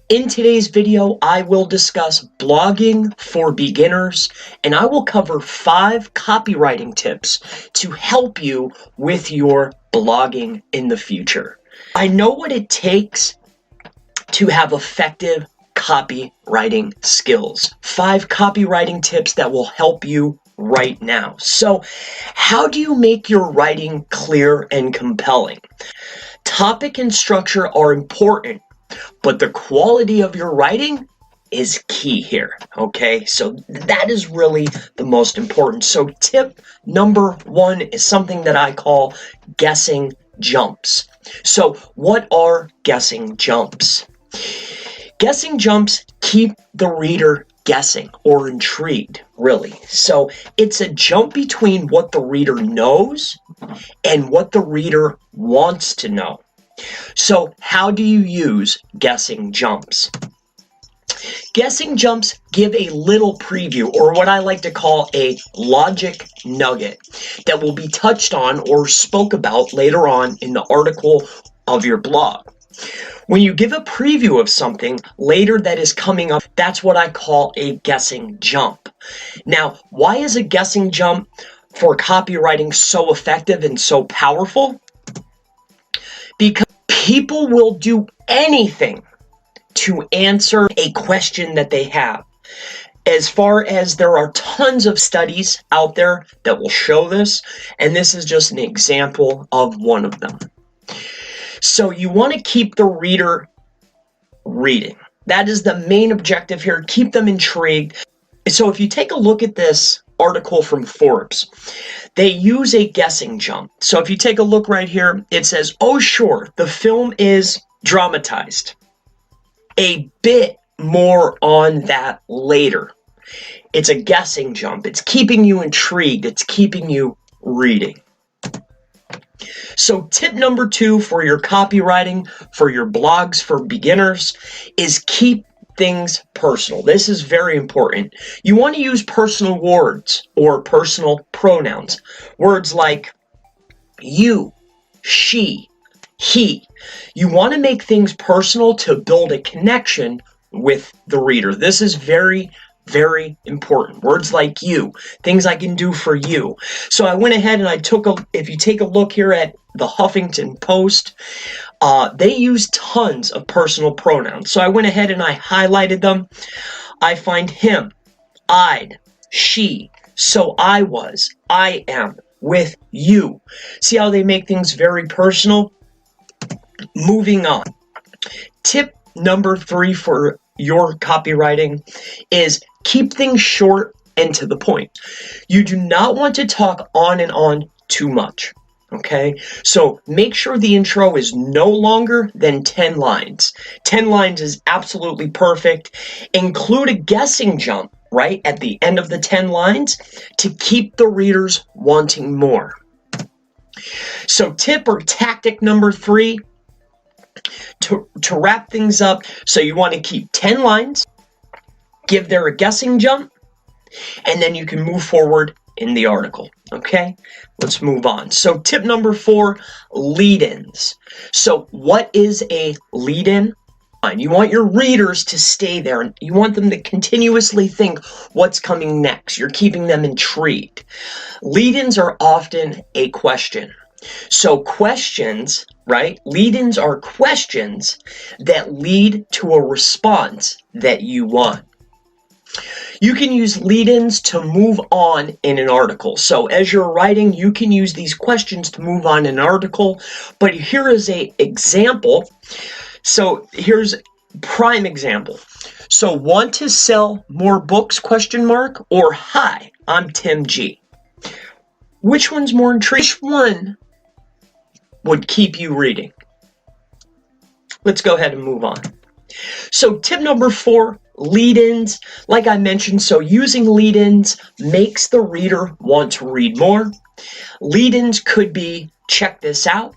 In today's video, I will discuss blogging for beginners, and I will cover 5 copywriting tips to help you with your blogging in the future. I know what it takes to have effective copywriting skills. 5 copywriting tips that will help you right now. So, how do you make your writing clear and compelling? Topic and structure are important, but the quality of your writing is key here, okay? So that is really the most important. So tip number 1 is something that I call guessing jumps. So what are guessing jumps? Guessing jumps keep the reader guessing or intrigued, really. So it's a jump between what the reader knows and what the reader wants to know. So how do you use guessing jumps? Guessing jumps give a little preview, or what I like to call a logic nugget, that will be touched on or spoke about later on in the article of your blog. When you give a preview of something later that is coming up, that's what I call a guessing jump. Now, why is a guessing jump for copywriting so effective and so powerful? Because people will do anything to answer a question that they have. As far as there are tons of studies out there that will show this, and this is just an example of one of them. So you want to keep the reader reading. That is the main objective here. Keep them intrigued. So if you take a look at this article from Forbes, they use a guessing jump. So if you take a look right here, it says, "Oh sure, the film is dramatized. A bit more on that later." It's a guessing jump. It's keeping you intrigued. It's keeping you reading. So tip number 2 for your copywriting, for your blogs for beginners, is keep things personal. This is very important. You want to use personal words or personal pronouns. Words like you, she, he. You want to make things personal to build a connection with the reader. This is very, very important. Words like you, things I can do for you. So I went ahead and if you take a look here at the Huffington Post, they use tons of personal pronouns. So I went ahead and I highlighted them. I find him, I'd, she, so I was, I am, with you. See how they make things very personal? Moving on. Tip number 3 for your copywriting is keep things short and to the point. You do not want to talk on and on too much. Okay, so make sure the intro is no longer than 10 lines. 10 lines is absolutely perfect. Include a guessing jump right at the end of the 10 lines to keep the readers wanting more. So tip or tactic number 3, to wrap things up, so you want to keep 10 lines, give there a guessing jump, and then you can move forward in the article. Okay, let's move on. So tip number 4, lead-ins. So what is a lead-in? You want your readers to stay there, and you want them to continuously think what's coming next. You're keeping them intrigued. Lead-ins are often a question. So questions, right? Lead-ins are questions that lead to a response that you want. You can use lead-ins to move on in an article. So as you're writing, you can use these questions to move on in an article. But here is an example. So here's a prime example. So want to sell more books, ? Or hi, I'm Tim G. Which one's more intriguing? Which one would keep you reading? Let's go ahead and move on. So tip number 4, lead-ins. Like I mentioned, so using lead-ins makes the reader want to read more. Lead-ins could be, check this out,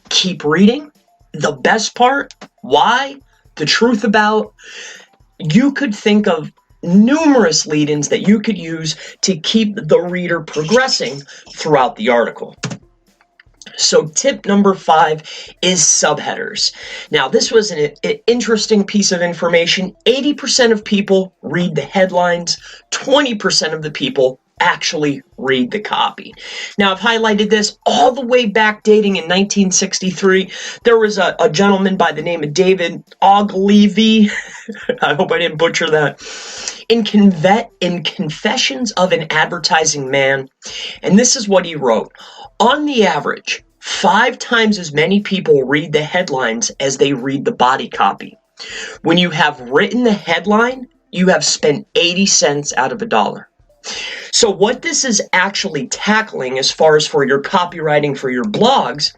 keep reading, the best part, why, the truth about. You could think of numerous lead-ins that you could use to keep the reader progressing throughout the article. So tip number 5 is subheaders. Now, this was an interesting piece of information. 80% of people read the headlines, 20% of the people actually read the copy. Now, I've highlighted this all the way back dating in 1963. There was a gentleman by the name of David Ogilvy. I hope I didn't butcher that. In Confessions of an Advertising Man, and this is what he wrote. On the average, 5 times as many people read the headlines as they read the body copy. When you have written the headline, you have spent 80 cents out of $1. So what this is actually tackling as far as for your copywriting for your blogs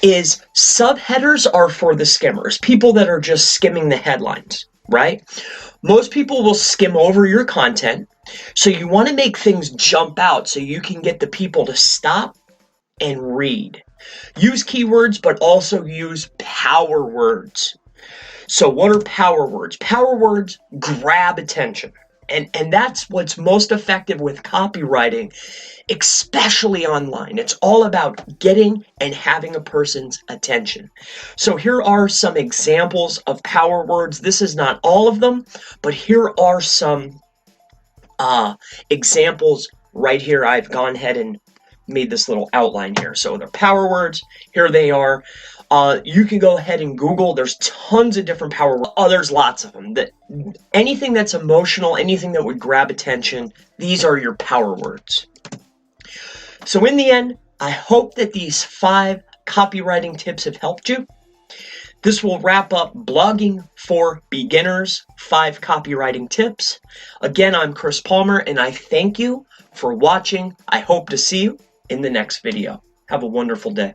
is subheaders are for the skimmers, people that are just skimming the headlines, right? Most people will skim over your content, so you want to make things jump out so you can get the people to stop and read. Use keywords, but also use power words. So what are power words? Power words grab attention. And that's what's most effective with copywriting, especially online. It's all about getting and having a person's attention. So here are some examples of power words. This is not all of them, but here are some examples right here. I've gone ahead and made this little outline here. So the power words, here they are. You can go ahead and Google. There's tons of different power words. Oh, there's lots of them. Anything that's emotional, anything that would grab attention, these are your power words. So in the end, I hope that these 5 copywriting tips have helped you. This will wrap up Blogging for Beginners, 5 copywriting tips. Again, I'm Chris Palmer, and I thank you for watching. I hope to see you in the next video. Have a wonderful day.